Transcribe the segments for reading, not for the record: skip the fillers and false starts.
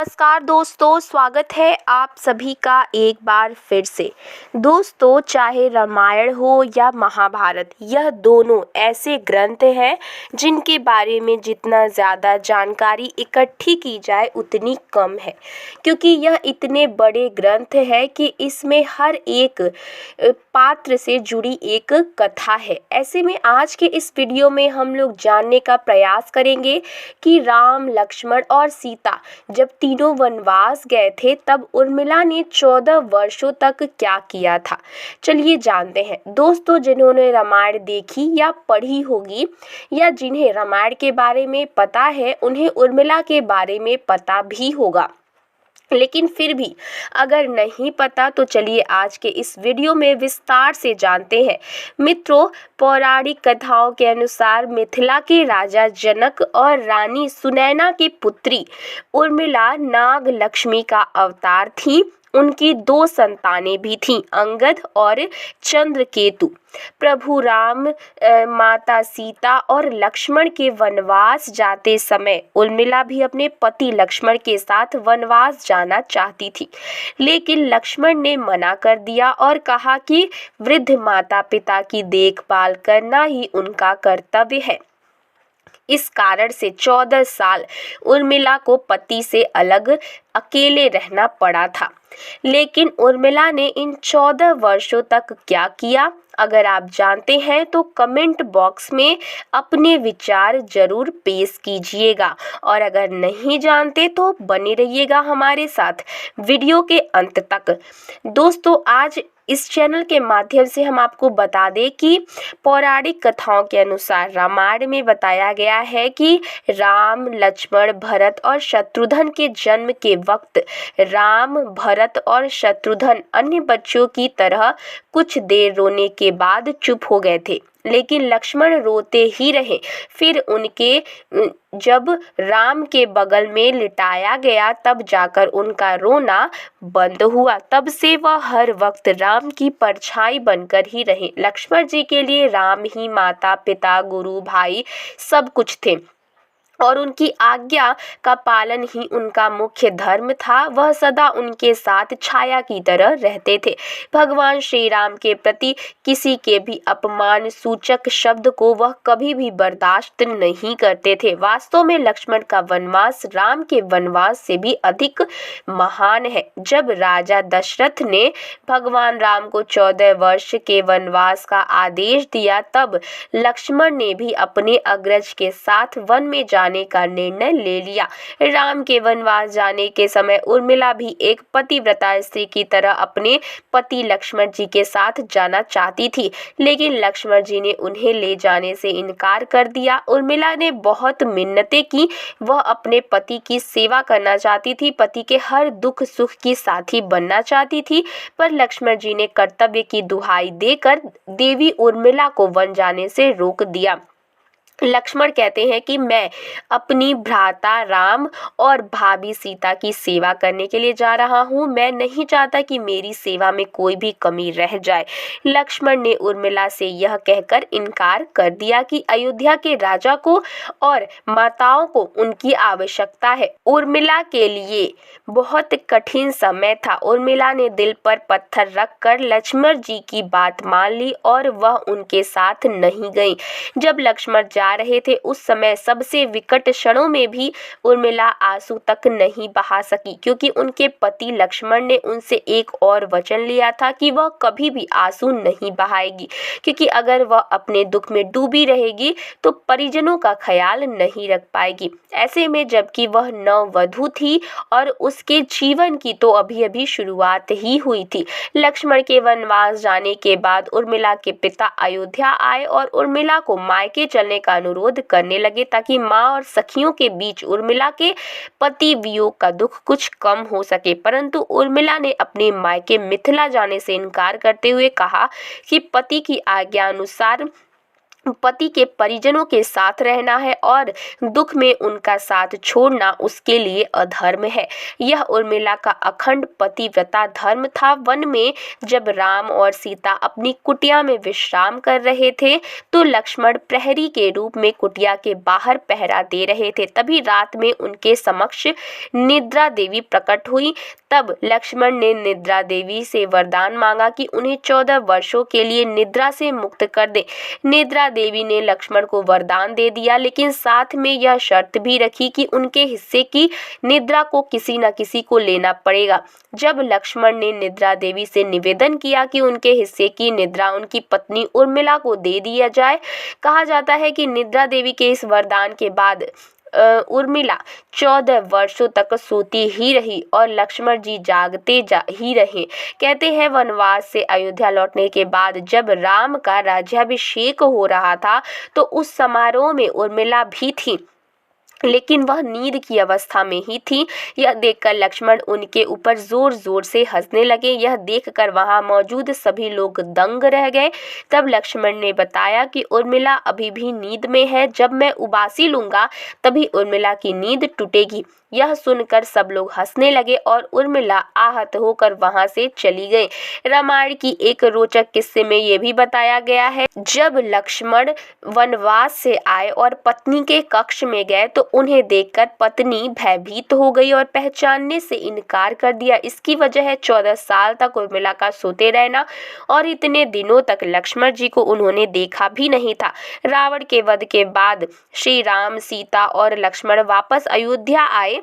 नमस्कार दोस्तों, स्वागत है आप सभी का एक बार फिर से। दोस्तों, चाहे रामायण हो या महाभारत, यह दोनों ऐसे ग्रंथ हैं जिनके बारे में जितना ज़्यादा जानकारी इकट्ठी की जाए उतनी कम है, क्योंकि यह इतने बड़े ग्रंथ है कि इसमें हर एक पात्र से जुड़ी एक कथा है। ऐसे में आज के इस वीडियो में हम लोग जानने का प्रयास करेंगे कि राम, लक्ष्मण और सीता जब तीनों वनवास गए थे तब उर्मिला ने 14 वर्षों तक क्या किया था। चलिए जानते हैं। दोस्तों, जिन्होंने रामायण देखी या पढ़ी होगी या जिन्हें रामायण के बारे में पता है, उन्हें उर्मिला के बारे में पता भी होगा, लेकिन फिर भी अगर नहीं पता तो चलिए आज के इस वीडियो में विस्तार से जानते हैं। मित्रों, पौराणिक कथाओं के अनुसार मिथिला के राजा जनक और रानी सुनैना की पुत्री उर्मिला नाग लक्ष्मी का अवतार थी। उनकी 2 संतानें भी थीं, अंगद और चंद्रकेतु। प्रभु राम, माता सीता और लक्ष्मण के वनवास जाते समय उर्मिला भी अपने पति लक्ष्मण के साथ वनवास जाना चाहती थी, लेकिन लक्ष्मण ने मना कर दिया और कहा कि वृद्ध माता पिता की देखभाल करना ही उनका कर्तव्य है। इस कारण से 14 साल उर्मिला को पति से अलग अकेले रहना पड़ा था। लेकिन उर्मिला ने इन 14 वर्षों तक क्या किया? अगर आप जानते हैं तो कमेंट बॉक्स में अपने विचार जरूर पेश कीजिएगा, और अगर नहीं जानते तो बने रहिएगा हमारे साथ वीडियो के अंत तक। दोस्तों, आज इस चैनल के माध्यम से हम आपको बता दें कि पौराणिक कथाओं के अनुसार रामायण में बताया गया है कि राम, लक्ष्मण, भरत और शत्रुघ्न के जन्म के वक्त राम, भरत और शत्रुघ्न अन्य बच्चों की तरह कुछ देर रोने के बाद चुप हो गए थे, लेकिन लक्ष्मण रोते ही रहे। फिर उनके जब राम के बगल में लिटाया गया तब जाकर उनका रोना बंद हुआ। तब से वह हर वक्त राम की परछाई बनकर ही रहे। लक्ष्मण जी के लिए राम ही माता, पिता, गुरु, भाई सब कुछ थे और उनकी आज्ञा का पालन ही उनका मुख्य धर्म था। वह सदा उनके साथ छाया की तरह रहते थे। भगवान श्री राम के प्रति किसी के भी अपमान सूचक शब्द को वह कभी भी बर्दाश्त नहीं करते थे। वास्तव में लक्ष्मण का वनवास राम के वनवास से भी अधिक महान है। जब राजा दशरथ ने भगवान राम को 14 वर्ष के वनवास का आदेश दिया, तब लक्ष्मण ने भी अपने अग्रज के साथ वन में जाने का निर्णय ले लिया। राम के वनवास जाने के समय उर्मिला भी एक पतिव्रता स्त्री की तरह अपने पति लक्ष्मण जी के साथ जाना चाहती थी, लेकिन लक्ष्मण जी ने उन्हें ले जाने से इनकार कर दिया। उर्मिला ने बहुत मिन्नतें की। वह अपने पति की सेवा करना चाहती थी, पति के हर दुख सुख की साथी बनना चाहती थी, पर लक्ष्मण जी ने कर्तव्य की दुहाई देकर देवी उर्मिला को वन जाने से रोक दिया। लक्ष्मण कहते हैं कि मैं अपनी भ्राता राम और भाभी सीता की सेवा करने के लिए जा रहा हूँ। मैं नहीं चाहता कि मेरी सेवा में कोई भी कमी रह जाए। लक्ष्मण ने उर्मिला से यह कहकर इनकार कर दिया कि अयोध्या के राजा को और माताओं को उनकी आवश्यकता है। उर्मिला के लिए बहुत कठिन समय था। उर्मिला ने दिल पर पत्थर रखकर लक्ष्मण जी की बात मान ली और वह उनके साथ नहीं गई। जब लक्ष्मण जा रहे थे उस समय सबसे विकट क्षणों में भी उर्मिला आंसू तक नहीं बहा सकी, क्योंकि उनके पति लक्ष्मण ने उनसे एक और वचन लिया था कि वह कभी भी आंसू नहीं बहाएगी, क्योंकि अगर वह अपने दुख में डूबी रहेगी तो परिजनों का ख्याल नहीं रख पाएगी। ऐसे में जबकि वह नववधू थी और उसके जीवन की तो अभी अभी शुरुआत ही हुई थी। लक्ष्मण के वनवास जाने के बाद उर्मिला के पिता अयोध्या आए और उर्मिला को मायके चलने का अनुरोध करने लगे, ताकि माँ और सखियों के बीच उर्मिला के पति वियोग का दुख कुछ कम हो सके। परंतु उर्मिला ने अपने मायके मिथिला जाने से इनकार करते हुए कहा कि पति की आज्ञा अनुसार पति के परिजनों के साथ रहना है और दुख में उनका साथ छोड़ना उसके लिए अधर्म है। यह उर्मिला का अखंड पतिव्रता धर्म था। वन में जब राम और सीता अपनी कुटिया में विश्राम कर रहे थे तो लक्ष्मण प्रहरी के रूप में कुटिया के बाहर पहरा दे रहे थे। तभी रात में उनके समक्ष निद्रा देवी प्रकट हुई। तब लक्ष्मण ने निद्रा देवी से वरदान मांगा कि उन्हें 14 वर्षों के लिए निद्रा से मुक्त कर दे। निद्रा देवी ने लक्ष्मण को वरदान दे दिया, लेकिन साथ में यह शर्त भी रखी कि उनके हिस्से की निद्रा को किसी न किसी को लेना पड़ेगा। जब लक्ष्मण ने निद्रा देवी से निवेदन किया कि उनके हिस्से की निद्रा उनकी पत्नी उर्मिला को दे दिया जाए, कहा जाता है कि निद्रा देवी के इस वरदान के बाद उर्मिला 14 वर्षों तक सोती ही रही और लक्ष्मण जी जागते ही रहे। कहते हैं वनवास से अयोध्या लौटने के बाद जब राम का राज्याभिषेक हो रहा था तो उस समारोह में उर्मिला भी थी, लेकिन वह नींद की अवस्था में ही थी। यह देखकर लक्ष्मण उनके ऊपर जोर जोर से हंसने लगे। यह देखकर वहां मौजूद सभी लोग दंग रह गए। तब लक्ष्मण ने बताया कि उर्मिला अभी भी नींद में है, जब मैं उबासी लूंगा तभी उर्मिला की नींद टूटेगी। यह सुनकर सब लोग हंसने लगे और उर्मिला आहत होकर वहां से चली गई। रामायण की एक रोचक किस्से में ये भी बताया गया है, जब लक्ष्मण वनवास से आए और पत्नी के कक्ष में गए तो उन्हें देखकर पत्नी भयभीत हो गई और पहचानने से इनकार कर दिया। इसकी वजह है 14 साल तक उर्मिला का सोते रहना और इतने दिनों तक लक्ष्मण जी को उन्होंने देखा भी नहीं था। रावण के वध के बाद श्री राम, सीता और लक्ष्मण वापस अयोध्या आए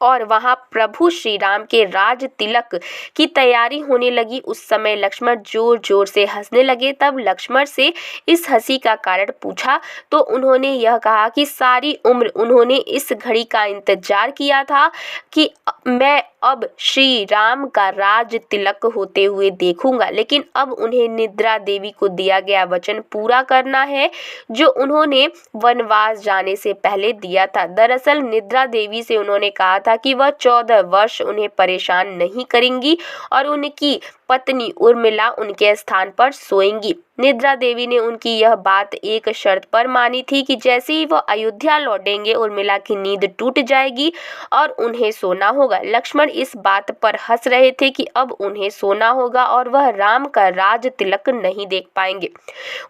और वहां प्रभु श्री राम के राज तिलक की तैयारी होने लगी। उस समय लक्ष्मण जोर जोर से हंसने लगे। तब लक्ष्मण से इस हंसी का कारण पूछा तो उन्होंने यह कहा कि सारी उम्र उन्होंने इस घड़ी का इंतजार किया था कि मैं अब श्री राम का राज तिलक होते हुए देखूंगा, लेकिन अब उन्हें निद्रा देवी को दिया गया वचन पूरा करना है जो उन्होंने वनवास जाने से पहले दिया था। दरअसल निद्रा देवी से उन्होंने कहा था कि वह 14 वर्ष उन्हें परेशान नहीं करेंगी और उनकी पत्नी उर्मिला उनके स्थान पर सोएंगी। निद्रा देवी ने उनकी यह बात एक शर्त पर मानी थी कि जैसे ही वह अयोध्या लौटेंगे उर्मिला की नींद टूट जाएगी और उन्हें सोना होगा। लक्ष्मण इस बात पर हंस रहे थे कि अब उन्हें सोना होगा और वह राम का राज तिलक नहीं देख पाएंगे।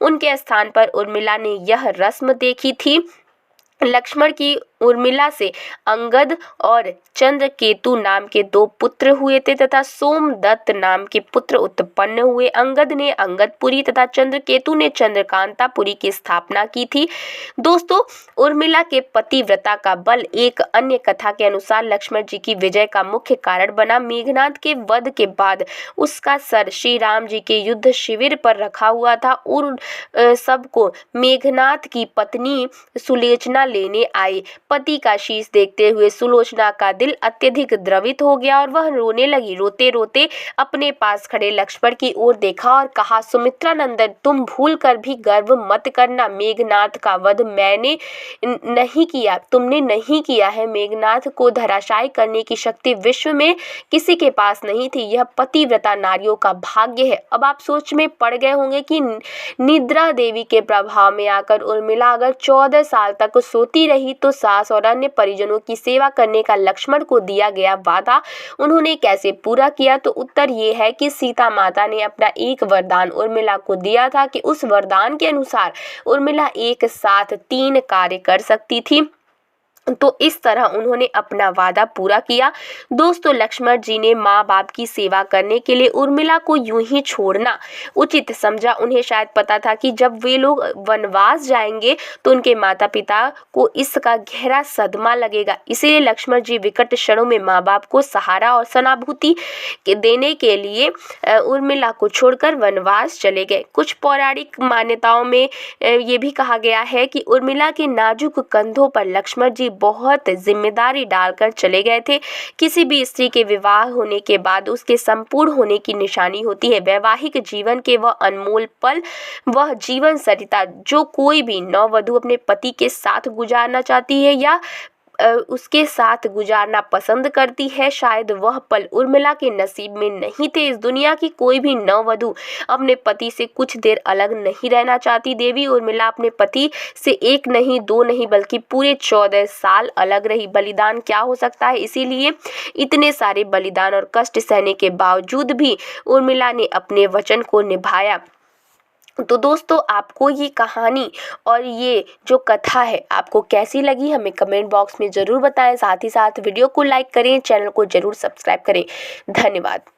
उनके स्थान पर उर्मिला ने यह रस्म देखी थी। लक्ष्मण की उर्मिला से अंगद और चंद्रकेतु नाम के 2 पुत्र हुए थे तथा सोमदत्त नाम के पुत्र उत्पन्न हुए। अंगद ने अंगदपुरी तथा चंद्रकेतु ने चंद्रकांतापुरी की स्थापना की थी। दोस्तों, उर्मिला के पतिव्रता का बल एक अन्य कथा के अनुसार लक्ष्मण जी की विजय का मुख्य कारण बना। मेघनाद के वध के बाद उसका सर श्री राम जी के युद्ध शिविर पर रखा हुआ था। उन सबको मेघनाद की पत्नी सुलोचना लेने आई। पति का शीश देखते हुए सुलोचना का दिल अत्यधिक द्रवित हो गया और वह रोने लगी। रोते रोते अपने पास खड़े लक्ष्मण की ओर देखा और कहा, सुमित्रा नंदन, तुम भूल कर भी गर्व मत करना। मेघनाद का वध मैंने नहीं किया, तुमने नहीं किया है। मेघनाद को धराशायी करने की शक्ति विश्व में किसी के पास नहीं थी। यह पतिव्रता नारियों का भाग्य है। अब आप सोच में पड़ गए होंगे कि निद्रा देवी के प्रभाव में आकर उर्मिला अगर 14 साल तक सोती रही तो सास और अन्य परिजनों की सेवा करने का लक्ष्मण को दिया गया वादा उन्होंने कैसे पूरा किया। तो उत्तर ये है कि सीता माता ने अपना एक वरदान उर्मिला को दिया था कि उस वरदान के अनुसार उर्मिला एक साथ 3 कार्य कर सकती थी। तो इस तरह उन्होंने अपना वादा पूरा किया। दोस्तों, लक्ष्मण जी ने माँ बाप की सेवा करने के लिए उर्मिला को यूं ही छोड़ना उचित समझा। उन्हें शायद पता था कि जब वे लोग वनवास जाएंगे तो उनके माता पिता को इसका गहरा सदमा लगेगा। इसीलिए लक्ष्मण जी विकट क्षणों में माँ बाप को सहारा और सहानुभूति देने के लिए उर्मिला को छोड़कर वनवास चले गए। कुछ पौराणिक मान्यताओं में ये भी कहा गया है कि उर्मिला के नाजुक कंधों पर लक्ष्मण जी बहुत जिम्मेदारी डालकर चले गए थे। किसी भी स्त्री के विवाह होने के बाद उसके संपूर्ण होने की निशानी होती है वैवाहिक जीवन के वह अनमोल पल, वह जीवन सरिता जो कोई भी नववधु अपने पति के साथ गुजारना चाहती है या उसके साथ गुजारना पसंद करती है। शायद वह पल उर्मिला के नसीब में नहीं थे। इस दुनिया की कोई भी नववधु अपने पति से कुछ देर अलग नहीं रहना चाहती। देवी उर्मिला अपने पति से 1 नहीं 2 नहीं बल्कि पूरे 14 साल अलग रही। बलिदान क्या हो सकता है, इसीलिए इतने सारे बलिदान और कष्ट सहने के बावजूद भी उर्मिला ने अपने वचन को निभाया। तो दोस्तों, आपको ये कहानी और ये जो कथा है आपको कैसी लगी, हमें कमेंट बॉक्स में ज़रूर बताएं। साथ ही साथ वीडियो को लाइक करें, चैनल को ज़रूर सब्सक्राइब करें। धन्यवाद।